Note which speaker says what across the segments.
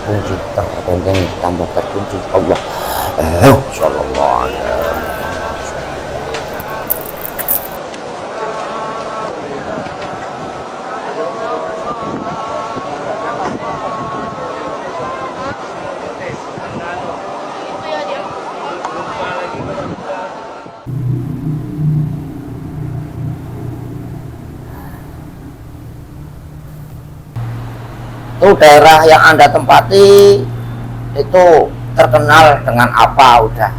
Speaker 1: terkunci, terbentengi, tambah terkunci. Allah Sallallahu Alaihi. Itu daerah yang Anda tempati itu terkenal dengan apa udah?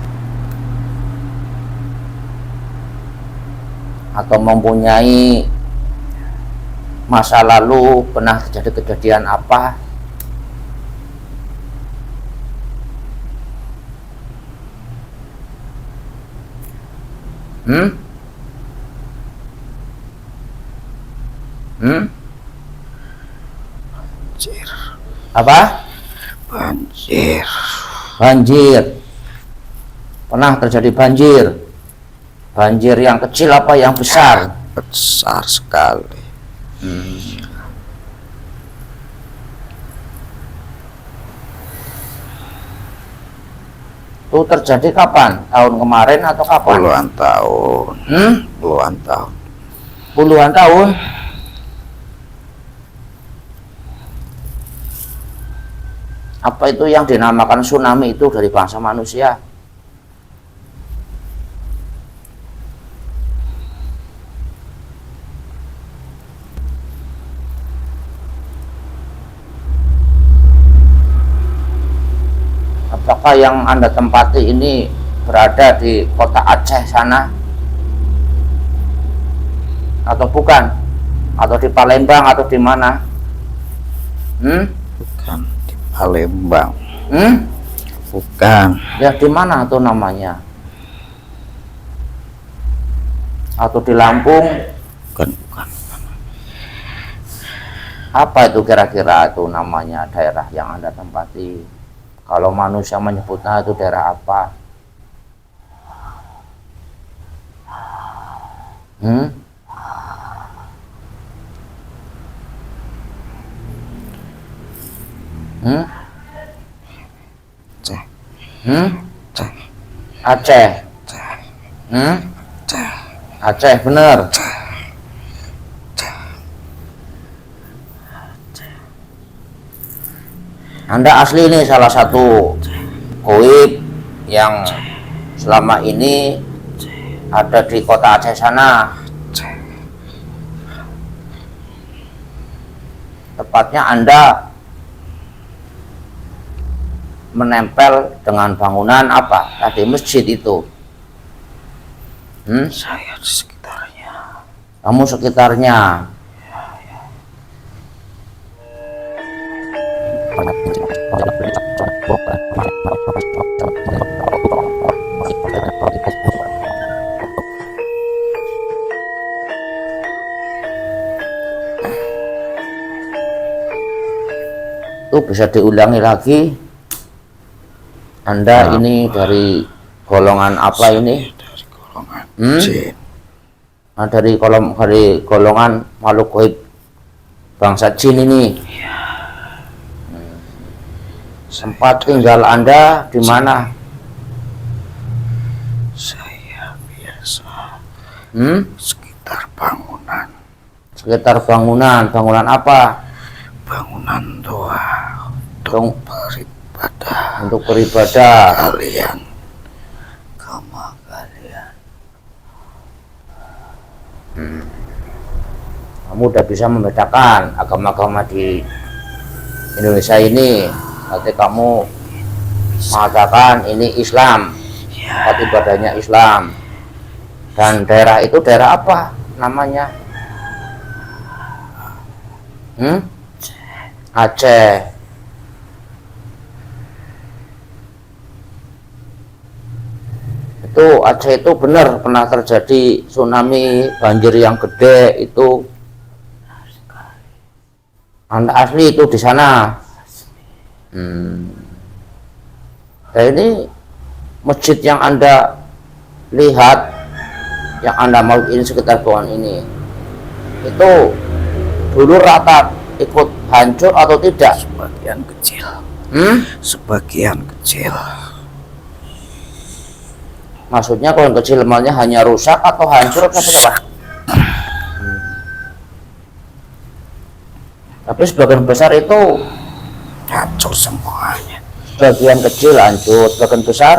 Speaker 1: Atau mempunyai masa lalu pernah terjadi kejadian apa?
Speaker 2: Banjir.
Speaker 1: Apa?
Speaker 2: Banjir.
Speaker 1: Banjir. Pernah terjadi banjir? Banjir yang kecil apa yang besar?
Speaker 2: Besar sekali.
Speaker 1: Itu terjadi kapan? Tahun kemarin atau kapan?
Speaker 2: Puluhan tahun. Puluhan tahun.
Speaker 1: Puluhan tahun. Apa itu yang dinamakan tsunami itu dari bangsa manusia? Apakah yang Anda tempati ini berada di kota Aceh sana? Atau bukan? Atau di Palembang atau di mana?
Speaker 2: Bukan di Palembang. Bukan.
Speaker 1: Ya di mana tuh namanya? Atau di Lampung?
Speaker 2: Bukan.
Speaker 1: Apa itu kira-kira itu namanya daerah yang Anda tempati? Kalau manusia menyebutnya itu daerah apa? Aceh. Aceh bener. Anda asli ini salah satu goib yang selama ini ada di kota Aceh sana. Tepatnya Anda menempel dengan bangunan apa? Tadi masjid itu.
Speaker 2: Saya di sekitarnya.
Speaker 1: Kamu sekitarnya. Itu bisa diulangi lagi. Anda ini dari golongan apa ini?
Speaker 2: Dari golongan jin.
Speaker 1: Dari golongan makhluk gaib bangsa jin ini. Sempat tinggal Anda di mana?
Speaker 2: Saya biasa sekitar bangunan.
Speaker 1: Sekitar bangunan. Bangunan apa?
Speaker 2: Bangunan doa untuk beribadah.
Speaker 1: Untuk beribadah.
Speaker 2: Kalian.
Speaker 1: Kamu udah bisa membedakan agama-agama di Indonesia ini. Nanti kamu mengatakan ini Islam, tempat ibadahnya Islam. Dan daerah itu daerah apa namanya? Aceh. Itu Aceh itu benar pernah terjadi tsunami, banjir yang gede itu. Anda asli itu di sana. Nah ini masjid yang Anda lihat, yang Anda mau ini sekitar pohon ini, itu dulu rata ikut hancur atau tidak?
Speaker 2: Sebagian kecil. Sebagian kecil.
Speaker 1: Maksudnya kalau yang kecil malnya hanya rusak atau hancur atau apa? Tapi sebagian besar itu
Speaker 2: Hancur semuanya.
Speaker 1: sebagian kecil hancur, sebagian besar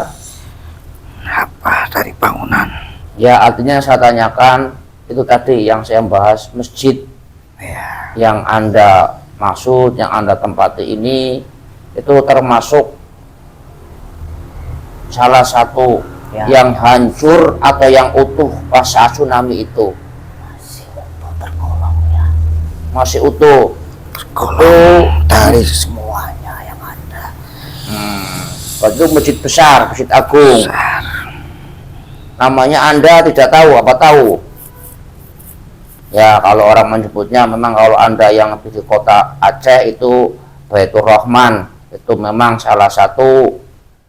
Speaker 2: Apa dari bangunan?
Speaker 1: ya. Artinya saya tanyakan itu tadi yang saya bahas, masjid
Speaker 2: Ya.
Speaker 1: yang Anda maksud, yang Anda tempati ini itu termasuk salah satu yang hancur atau yang utuh pas saat tsunami itu?
Speaker 2: Masih utuh tergolongnya.
Speaker 1: Masih utuh.
Speaker 2: Tergolong dari semuanya yang ada.
Speaker 1: Itu masjid besar, masjid agung.
Speaker 2: Besar.
Speaker 1: Namanya Anda tidak tahu, apa tahu? Ya, kalau orang menyebutnya memang kalau Anda yang di kota Aceh itu Baitur Rahman, itu memang salah satu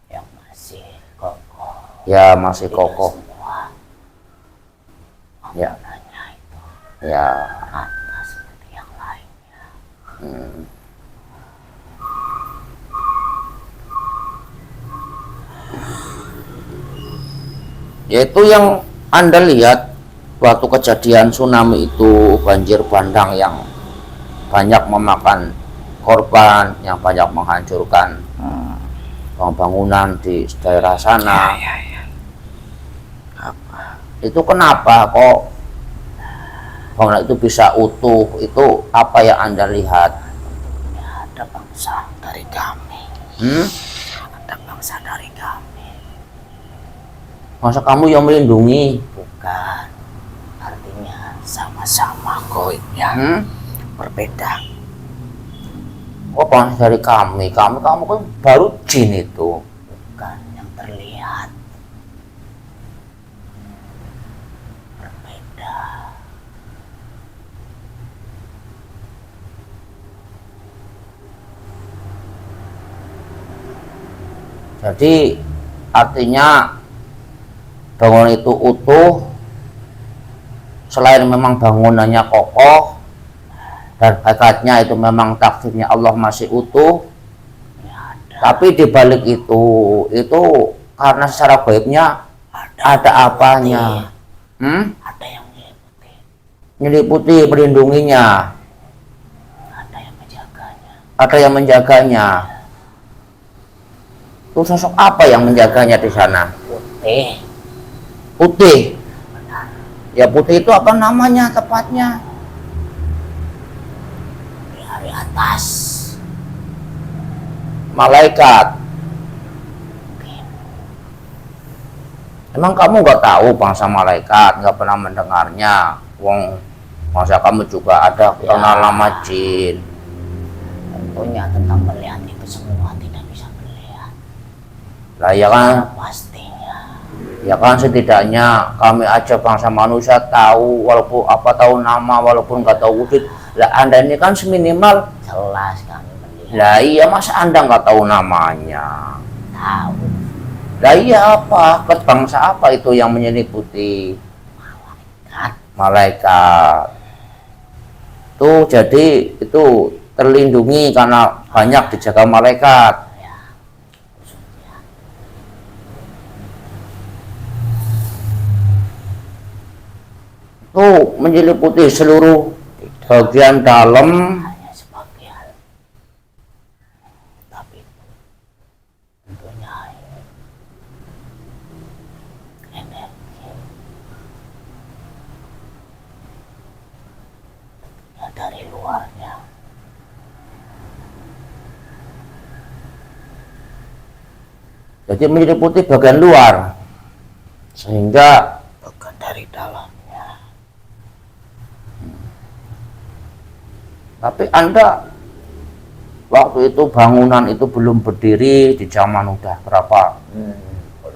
Speaker 2: Yang masih kokoh.
Speaker 1: ya masih kokoh.
Speaker 2: Semua
Speaker 1: Ya,
Speaker 2: bangunannya itu
Speaker 1: ya.
Speaker 2: rata seperti yang lainnya.
Speaker 1: Yaitu yang Anda lihat waktu kejadian tsunami itu, banjir bandang yang banyak memakan korban, yang banyak menghancurkan bangunan di daerah sana.
Speaker 2: Ya. Apa?
Speaker 1: Itu kenapa kok bangunan itu bisa utuh? Itu apa yang Anda lihat?
Speaker 2: Ya, ada bangsa dari kami. Ada bangsa dari kami.
Speaker 1: Masa kamu yang melindungi?
Speaker 2: Bukan. Artinya sama-sama goibnya. Berbeda.
Speaker 1: Oh, bangsa dari kami. Kamu kan baru jin itu.
Speaker 2: Bukan yang terlihat. Berbeda.
Speaker 1: Jadi artinya bangunan itu utuh, selain memang bangunannya kokoh dan hakikatnya itu memang takdirnya Allah masih utuh,
Speaker 2: Ya,
Speaker 1: tapi di balik itu karena secara gaibnya ada apanya?
Speaker 2: ada yang meliputi.
Speaker 1: Menyeliputi, melindunginya,
Speaker 2: Ada yang menjaganya.
Speaker 1: ada yang menjaganya. Itu sosok apa yang menjaganya di sana?
Speaker 2: Putih.
Speaker 1: Putih. Ya, putih itu apa namanya tepatnya?
Speaker 2: Dari atas.
Speaker 1: Malaikat. Emang kamu nggak tahu bangsa malaikat, nggak pernah mendengarnya? Wong, masa kamu juga ada kenal nama jin?
Speaker 2: Tentunya tentang melihat itu semua tidak bisa melihat.
Speaker 1: Lah ya kan,
Speaker 2: Pastinya.
Speaker 1: ya kan setidaknya kami aja bangsa manusia tahu, walaupun apa tahu nama, walaupun nggak tahu wujud. Lah Anda ini kan seminimal,
Speaker 2: Jelas kami melihat.
Speaker 1: lah iya masa Anda nggak tahu namanya?
Speaker 2: Tahu.
Speaker 1: Lah iya apa? Bangsa apa itu yang menyeliputi? Malaikat. Tuh jadi itu terlindungi karena banyak dijaga malaikat. Tuh menyeliputi seluruh bagian dalam.
Speaker 2: Hanya sebagian. Tapi tentunya energi. Ya, dari luarnya.
Speaker 1: Jadi menyeliputi bagian luar sehingga
Speaker 2: Bukan dari dalamnya.
Speaker 1: tapi Anda waktu itu bangunan itu belum berdiri di zaman udah berapa?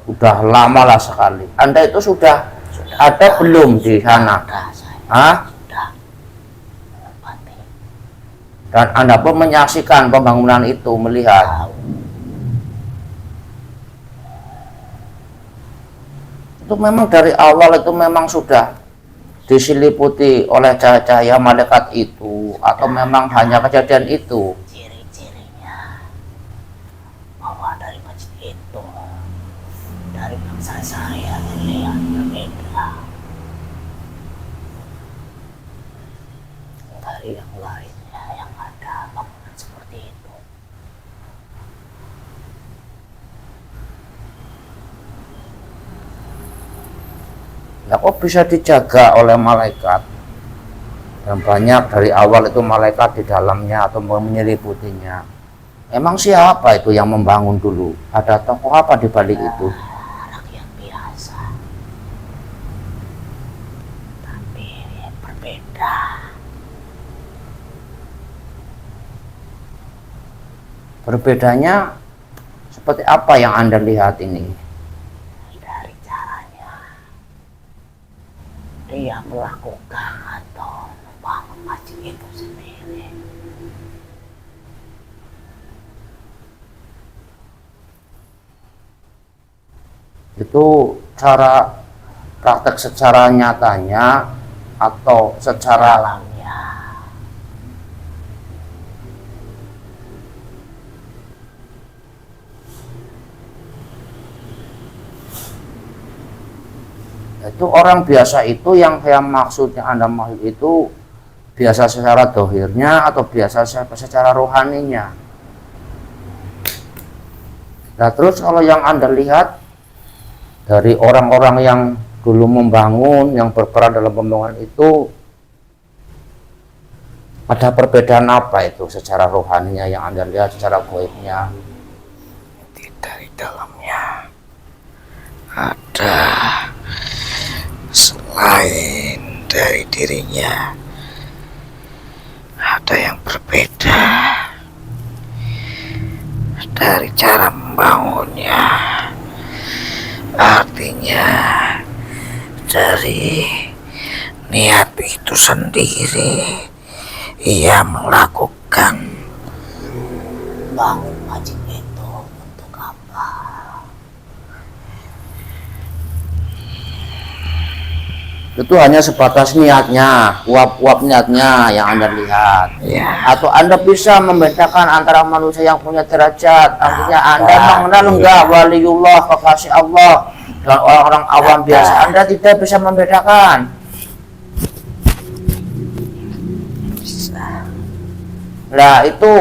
Speaker 1: Udah lama lah sekali. Anda itu sudah ada belum di sana?
Speaker 2: Ada saya.
Speaker 1: Hah?
Speaker 2: Sudah menempati.
Speaker 1: Dan Anda pun menyaksikan pembangunan itu, melihat.
Speaker 2: Tahu.
Speaker 1: Itu memang dari awal itu memang sudah diseliputi oleh cahaya malaikat itu, atau memang hanya kejadian itu?
Speaker 2: Ciri-cirinya bahwa dari masjid itu, dari bangsa saya terlihat berbeda dari yang lainnya yang ada bangunan seperti itu.
Speaker 1: Ya kok bisa dijaga oleh malaikat? Dan banyak dari awal itu malaikat di dalamnya atau menyeliputinya. Emang siapa itu yang membangun dulu? Ada tokoh apa di balik itu?
Speaker 2: Rakyat biasa, tapi berbeda.
Speaker 1: Berbedanya seperti apa yang Anda lihat ini?
Speaker 2: Dari caranya dia melakukan atau membangun masjid itu sendiri.
Speaker 1: Itu cara praktek secara nyatanya atau secara
Speaker 2: Dalamnya
Speaker 1: itu orang biasa itu yang maksudnya Anda maksud itu biasa secara dohirnya atau biasa secara rohaninya? Nah terus kalau yang Anda lihat dari orang-orang yang dulu membangun, yang berperan dalam pembangunan itu, ada perbedaan apa itu secara rohaninya yang Anda lihat, secara goibnya?
Speaker 2: dari dalamnya ada selain dari dirinya, ada yang berbeda dari cara membangunnya. Artinya dari niat itu sendiri ia melakukan bangun masjid itu untuk apa?
Speaker 1: Itu hanya sebatas niatnya, uap-uap niatnya yang Anda lihat.
Speaker 2: Ya.
Speaker 1: Atau Anda bisa membedakan antara manusia yang punya derajat, artinya Anda mengenal enggak waliullah, kekasih Allah, dan orang-orang awam biasa, Anda tidak bisa membedakan. Nah itu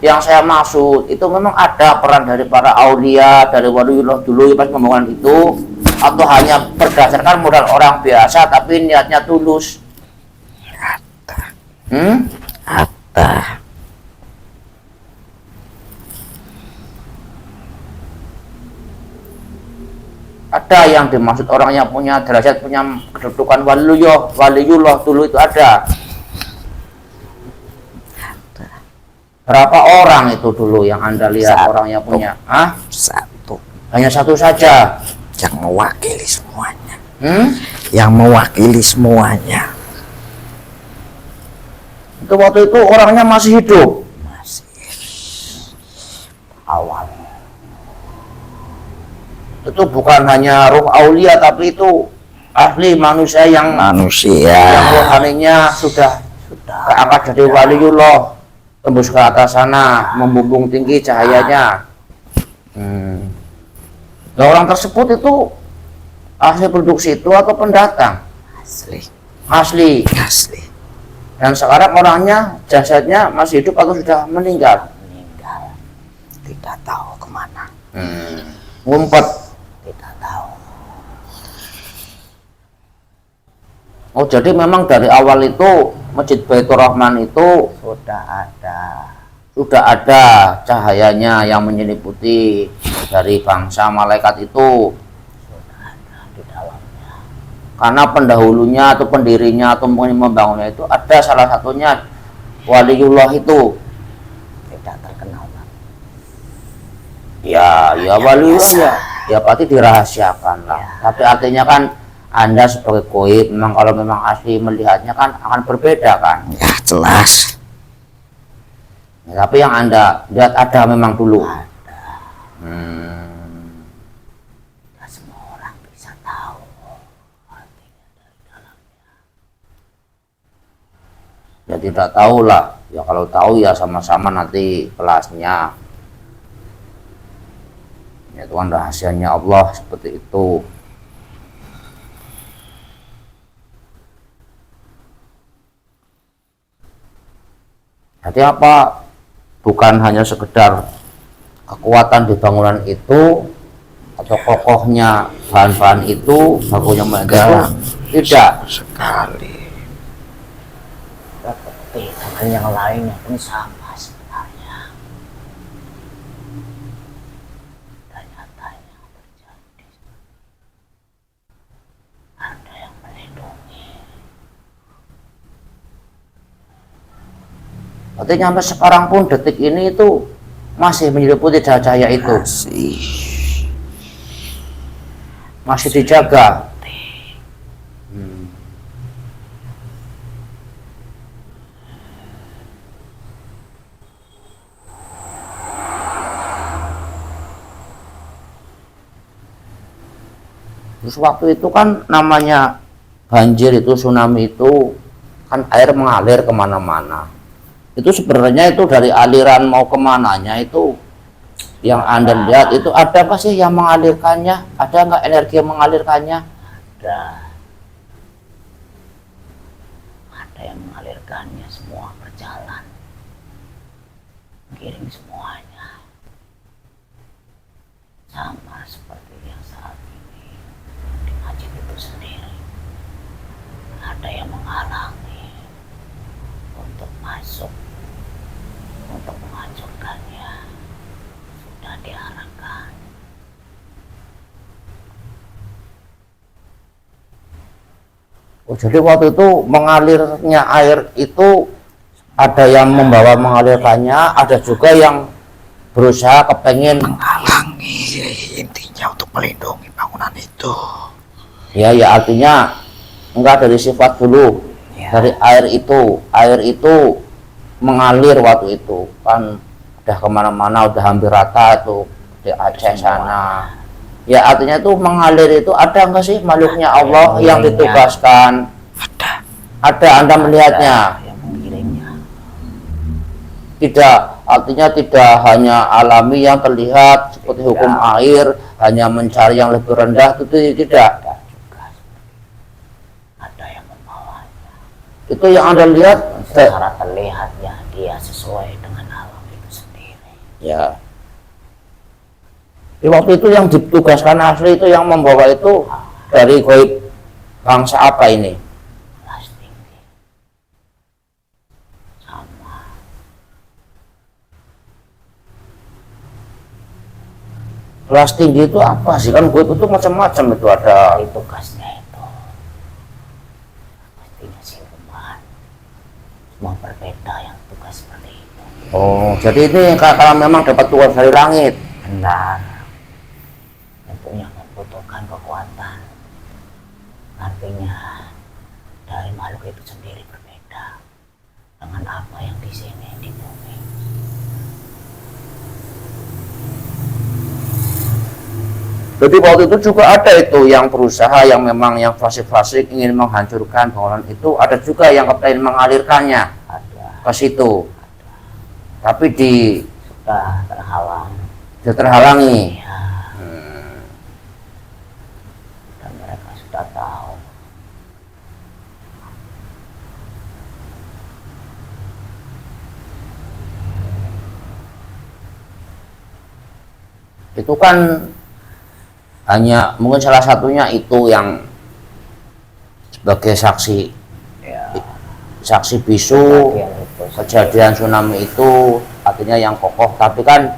Speaker 1: yang saya maksud, itu memang ada peran dari para aulia, dari waliullah dulu pas pembangunan itu, atau hanya berdasarkan modal orang biasa tapi niatnya tulus?
Speaker 2: Ada.
Speaker 1: Ada yang dimaksud orang yang punya derajat, punya kedudukan waliullah dulu itu ada. Berapa orang itu dulu yang Anda lihat orang yang punya?
Speaker 2: Satu.
Speaker 1: Hanya satu saja
Speaker 2: Yang mewakili semuanya.
Speaker 1: Yang
Speaker 2: mewakili semuanya.
Speaker 1: Itu waktu itu orangnya masih hidup?
Speaker 2: Masih awal.
Speaker 1: Itu bukan hanya ruh aulia, tapi itu ahli manusia yang rohaninya sudah keangkat jadi waliullah, tembus ke atas sana, membumbung tinggi cahayanya. Nah, orang tersebut itu asli produksi itu atau pendatang? Asli. Dan sekarang orangnya, jasadnya masih hidup atau sudah meninggal?
Speaker 2: Meninggal. Tidak tahu kemana.
Speaker 1: Ngumpet.
Speaker 2: Tidak tahu.
Speaker 1: Oh, jadi memang dari awal itu Masjid Baitur Rahman itu sudah ada cahayanya yang menyeliputi dari bangsa malaikat itu.
Speaker 2: Sudah ada di dalamnya.
Speaker 1: Karena pendahulunya atau pendirinya atau membangunnya itu ada salah satunya waliullah itu.
Speaker 2: Tidak terkenal.
Speaker 1: Ya waliullah ya pasti dirahasiakan lah. Tapi artinya kan Anda sebagai goib, memang kalau memang asli melihatnya kan akan berbeda kan?
Speaker 2: Ya jelas.
Speaker 1: Ya, tapi yang Anda lihat ada memang dulu.
Speaker 2: Tidak semua orang bisa tahu artinya dari dalamnya.
Speaker 1: Ya tidak tahu lah. Ya kalau tahu ya sama-sama nanti kelasnya. Ya itu kan rahasianya Allah seperti itu. Jadi apa? Bukan hanya sekedar kekuatan di bangunan itu atau kokohnya bahan-bahan itu, bakunya mereka tidak
Speaker 2: sekali. Seperti dengan yang lainnya pun sama sebenarnya. Dan nyatanya terjadi. Ada yang melindungi.
Speaker 1: Berarti sampai sekarang pun detik ini itu masih menyeliputi cahaya itu. Masih dijaga. Terus waktu itu kan namanya banjir itu, tsunami itu kan air mengalir kemana-mana. Itu sebenarnya itu dari aliran mau kemananya itu yang Anda lihat itu ada apa sih yang mengalirkannya? Ada nggak energi yang mengalirkannya?
Speaker 2: Ada yang mengalirkannya, semua berjalan mengiring semuanya, sama seperti yang saat ini di masjid itu sendiri. Ada yang menghalangi untuk masuk, untuk menghancurkannya, sudah diarahkan.
Speaker 1: Oh, jadi waktu itu mengalirnya air itu ada yang membawa mengalirkannya, ada juga yang berusaha kepengen
Speaker 2: Menghalangi, intinya untuk melindungi bangunan itu.
Speaker 1: Ya artinya enggak dari sifat dulu
Speaker 2: Ya.
Speaker 1: dari air itu mengalir waktu itu kan udah kemana-mana, udah hampir rata tuh di Aceh sana. Ya artinya itu mengalir itu ada enggak sih makhluknya Allah yang ditugaskan? Ada Anda melihatnya?
Speaker 2: Yang mengiringnya.
Speaker 1: Tidak, artinya tidak hanya alami yang terlihat seperti hukum air, hanya mencari yang lebih rendah, itu tidak.
Speaker 2: Ada juga ada yang membawanya.
Speaker 1: Itu yang Anda lihat
Speaker 2: Secara terlihatnya dia sesuai dengan alam itu sendiri.
Speaker 1: ya. Di waktu itu yang ditugaskan asli itu yang membawa itu dari gaib bangsa apa ini?
Speaker 2: Kelas tinggi. Sama.
Speaker 1: Kelas tinggi itu apa sih? Kan gaib itu macam-macam itu ada.
Speaker 2: Dari tugasnya itu. Pastinya siluman. Semua berbeda yang tugas seperti itu.
Speaker 1: Oh, jadi ini kalau memang dapat tugas dari langit.
Speaker 2: Benar. Tentunya membutuhkan kekuatan. Artinya dari makhluk itu sendiri berbeda dengan apa yang di sini di bumi.
Speaker 1: Jadi waktu itu juga ada itu yang berusaha, yang memang yang fasik-fasik ingin menghancurkan bangunan itu, ada juga yang kepengen mengalirkannya
Speaker 2: Ada.
Speaker 1: ke situ. Tapi
Speaker 2: Sudah terhalang.
Speaker 1: terhalangi.
Speaker 2: Ya. Dan mereka sudah tahu.
Speaker 1: Itu kan hanya mungkin salah satunya itu yang sebagai saksi
Speaker 2: Ya.
Speaker 1: saksi bisu
Speaker 2: Bagian itu
Speaker 1: kejadian tsunami itu, artinya yang kokoh. Tapi kan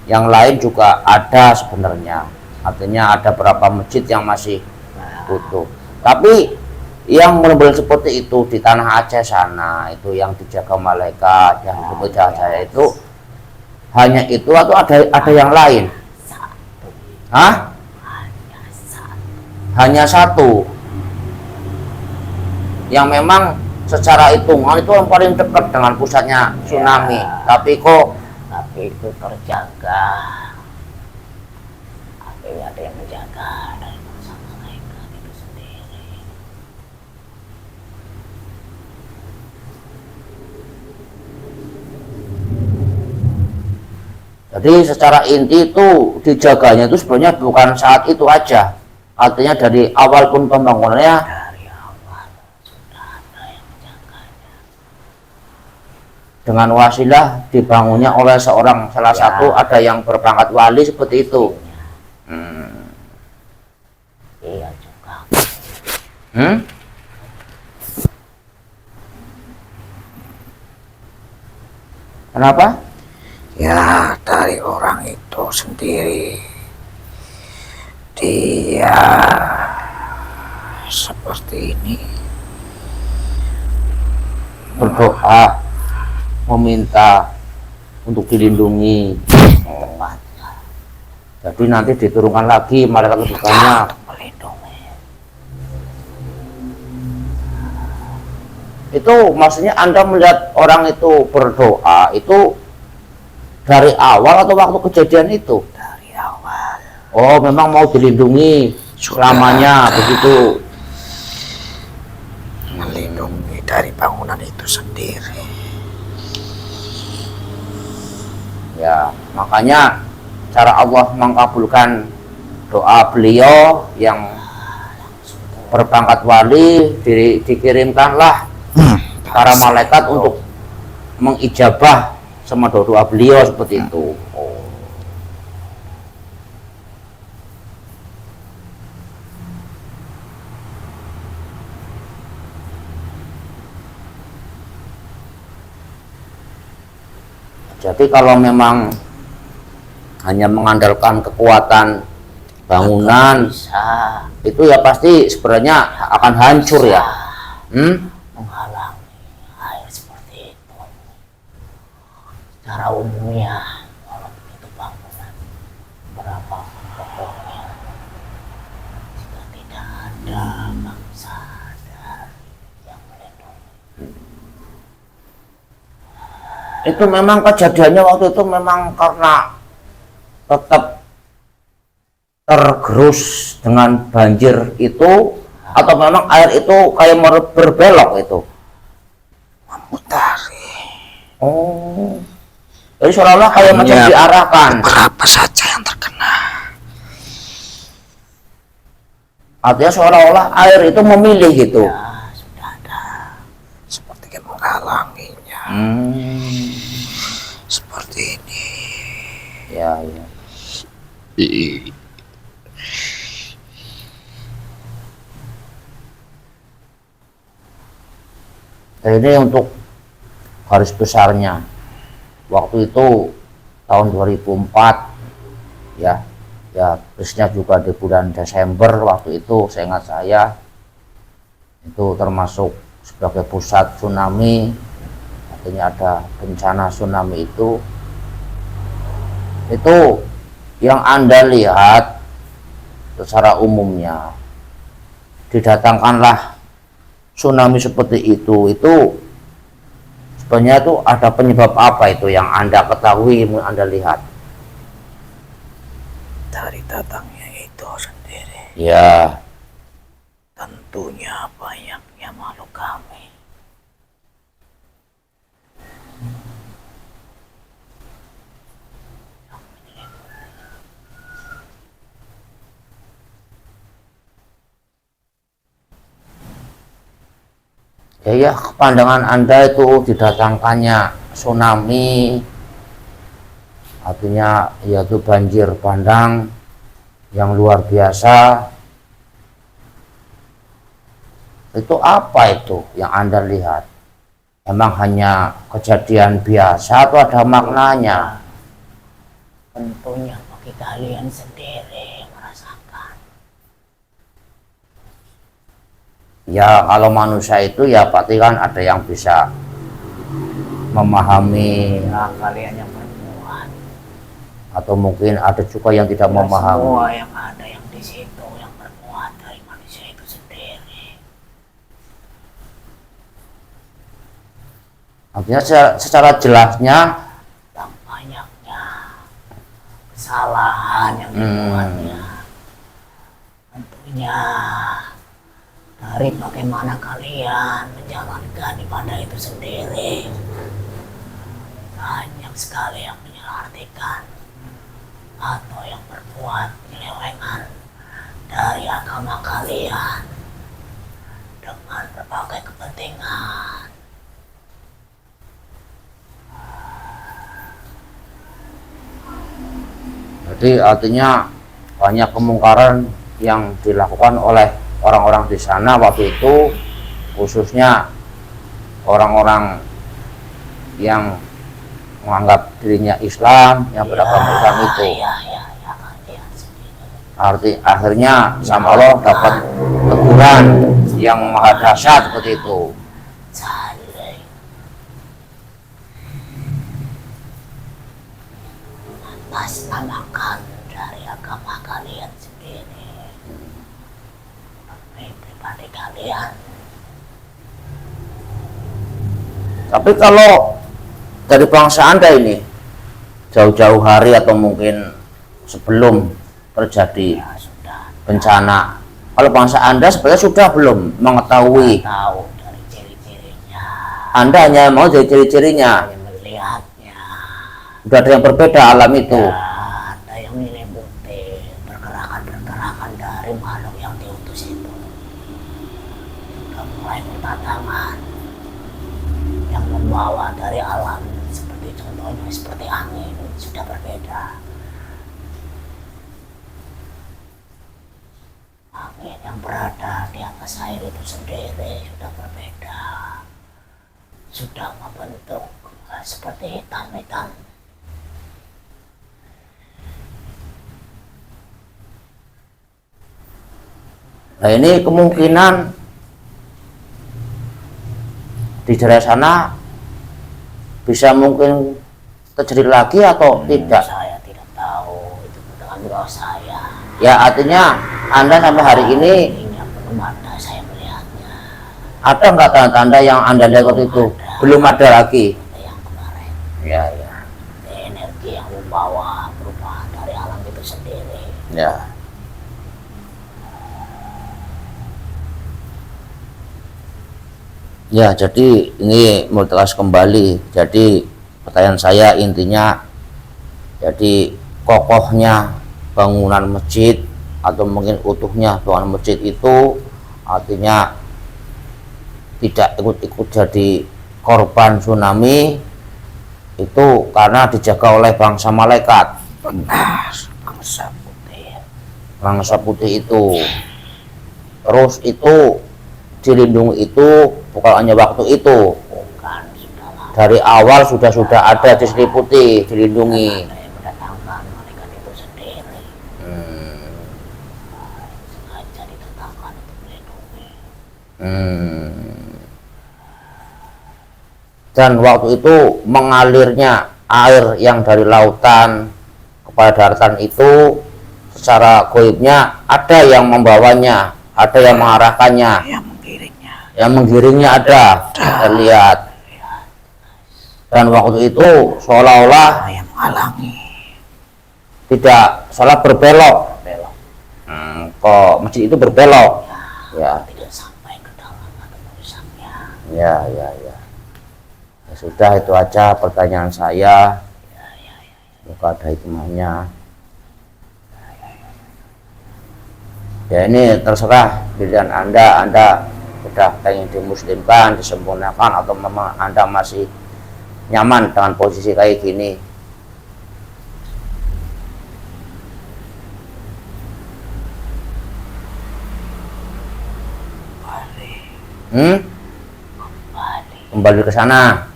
Speaker 1: yang lain juga ada sebenarnya, artinya ada beberapa masjid yang masih utuh. Tapi yang benar-benar seperti itu di tanah Aceh sana itu yang dijaga malaikat, yang disebut cahaya itu hanya itu atau ada yang lain?
Speaker 2: satu.
Speaker 1: Hah?
Speaker 2: Hanya satu.
Speaker 1: Hanya satu yang memang secara hitungan itu yang paling dekat dengan pusatnya tsunami, tapi kok
Speaker 2: Tapi itu terjaga. Akhirnya ada yang menjaga dari bangsa malaikat itu sendiri.
Speaker 1: Jadi secara inti itu dijaganya itu sebenarnya bukan saat itu aja. Artinya dari awal pun pembangunannya
Speaker 2: Dari awal sudah ada yang menjaganya.
Speaker 1: dengan wasilah dibangunnya oleh salah
Speaker 2: Ya.
Speaker 1: satu ada yang berpangkat wali seperti itu.
Speaker 2: Iya juga.
Speaker 1: Hmm? Kenapa?
Speaker 2: Ya, dari orang itu sendiri. Dia seperti ini.
Speaker 1: Berdoa meminta untuk dilindungi.
Speaker 2: Tepatnya
Speaker 1: Jadi nanti diturunkan lagi malaikat lebih banyak.
Speaker 2: melindungi.
Speaker 1: Itu maksudnya Anda melihat orang itu berdoa itu dari awal atau waktu kejadian itu?
Speaker 2: Dari awal.
Speaker 1: Oh, memang mau dilindungi selamanya begitu.
Speaker 2: Melindungi dari bangunan itu sendiri.
Speaker 1: Ya, makanya cara Allah mengabulkan doa beliau yang berpangkat wali, dikirimkanlah para malaikat untuk mengijabah sama doa beliau seperti itu. Jadi kalau memang hanya mengandalkan kekuatan bangunan
Speaker 2: Bisa
Speaker 1: itu ya pasti sebenarnya akan hancur ya.
Speaker 2: menghalangi air seperti itu. Secara umumnya, walaupun itu bangunan berapa pokoknya, jika tidak ada bangsa dari yang melindungi.
Speaker 1: Itu memang kejadiannya waktu itu memang karena tetap tergerus dengan banjir itu atau memang air itu kayak berbelok itu.
Speaker 2: Memutari.
Speaker 1: Oh, jadi seolah-olah kayak macam diarahkan.
Speaker 2: Berapa saja yang terkena.
Speaker 1: Artinya seolah-olah air itu memilih gitu.
Speaker 2: Ya, sudah ada. Seperti yang menghalanginya. Seperti ini.
Speaker 1: Ya, ya. Ini untuk garis besarnya. Waktu itu tahun 2004 ya. Ya, terusnya juga di bulan Desember waktu itu seingat saya itu termasuk sebagai pusat tsunami. Artinya ada bencana tsunami itu yang Anda lihat secara umumnya didatangkanlah tsunami seperti itu sebenarnya itu ada penyebab apa itu yang Anda ketahui, yang Anda lihat?
Speaker 2: Dari datangnya itu sendiri.
Speaker 1: Ya,
Speaker 2: Tentunya banyaknya makhluk kami.
Speaker 1: ya, pandangan Anda itu didatangkannya tsunami, artinya yaitu banjir bandang yang luar biasa. Itu apa itu yang Anda lihat? Emang hanya kejadian biasa atau ada maknanya?
Speaker 2: Tentunya bagi kalian sendiri merasakan.
Speaker 1: Ya kalau manusia itu ya pasti kan ada yang bisa memahami
Speaker 2: Ya, kalian yang berbuat.
Speaker 1: atau mungkin ada juga yang tidak
Speaker 2: Ya,
Speaker 1: memahami.
Speaker 2: semua yang ada yang di situ yang berbuat dari manusia itu sendiri.
Speaker 1: Artinya secara jelasnya
Speaker 2: Dan banyaknya kesalahan yang dibuatnya. Tentunya dari bagaimana kalian menjalankan ibadah itu sendiri. Banyak sekali yang menyalahartikan. membuat penyelewengan dari agama kalian dengan berbagai kepentingan.
Speaker 1: Jadi artinya banyak kemungkaran yang dilakukan oleh orang-orang di sana waktu itu, khususnya orang-orang yang menganggap dirinya Islam, yang beragama Islam itu. Akhirnya sama Allah dapat teguran yang maha dahsyat seperti itu.
Speaker 2: Atas namakan dari agama kalian sendiri, pribadi kalian.
Speaker 1: Tapi kalau dari bangsa Anda ini jauh-jauh hari atau mungkin sebelum terjadi bencana, kalau bangsa Anda sebenarnya sudah belum mengetahui?
Speaker 2: Tahu dari ciri-cirinya.
Speaker 1: Anda hanya mau dari ciri-cirinya.
Speaker 2: Melihatnya.
Speaker 1: Sudah ada yang berbeda alam itu.
Speaker 2: Ya, ada yang meliputi pergerakan-pergerakan dari makhluk yang diutus itu. Sudah mulai berdatangan yang membawa dari alam, seperti contohnya seperti angin, sudah berbeda. Angin yang berada di atas air itu sendiri sudah berbeda, sudah membentuk seperti hitam-hitam.
Speaker 1: Nah ini kemungkinan di daerah sana bisa mungkin terjadi lagi atau tidak?
Speaker 2: Saya tidak tahu, itu dengan roh saya.
Speaker 1: Ya artinya Anda sampai hari ini
Speaker 2: belum ada saya melihatnya.
Speaker 1: Ada nggak tanda-tanda yang Anda lihat waktu itu? Belum ada lagi.
Speaker 2: Yang kemarin.
Speaker 1: Ya ya.
Speaker 2: Energi yang membawa perubahan dari alam itu sendiri.
Speaker 1: Ya. Ya, jadi ini mau tegas kembali. Jadi pertanyaan saya intinya, jadi kokohnya bangunan masjid atau mungkin utuhnya bangunan masjid itu artinya tidak ikut-ikut jadi korban tsunami itu karena dijaga oleh bangsa malaikat.
Speaker 2: Bangsa putih.
Speaker 1: Bangsa putih itu. Terus itu dilindungi itu bukan hanya waktu itu.
Speaker 2: Bukan, sudahlah.
Speaker 1: Dari awal sudah ada diseliputi, dilindungi.
Speaker 2: Ada yang mendatangkan malaikat itu sendiri. Sengaja didatangkan untuk melindungi.
Speaker 1: Dan waktu itu mengalirnya air yang dari lautan kepada daratan itu secara goibnya ada yang membawanya, ada yang mengarahkannya, yang menggiringnya ada, terlihat. Dan waktu itu seolah-olah
Speaker 2: yang menghalangi,
Speaker 1: tidak salah berbelok. Kok masjid itu berbelok? Ya.
Speaker 2: Tidak sampai ke dalam atau merusaknya.
Speaker 1: Ya. Ya sudah, itu aja pertanyaan saya. Semoga ada hikmahnya. Ya ini terserah pilihan Anda sudah pengen dimuslimkan, disempurnakan, atau memang Anda masih nyaman dengan posisi kayak gini. Kembali ke sana.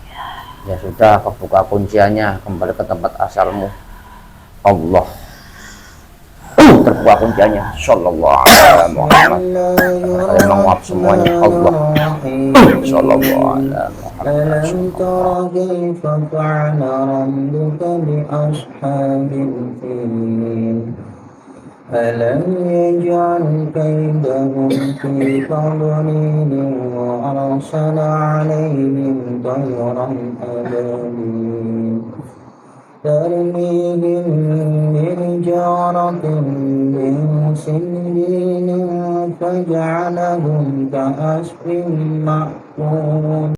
Speaker 1: Ya sudah, kebuka kunciannya, kembali ke tempat asalmu. Allah. Terbuka kunciannya. Sallallahu alaihi Muhammad. Saya menguap semuanya. Allah. Sallallahu alaihi Muhammad.
Speaker 3: ألم يجعل كيدهم في تضليل وأرسل عليهم طيرا أبابيل ترميهم بحجارة من سجيل فجعلهم كعصف مأكول.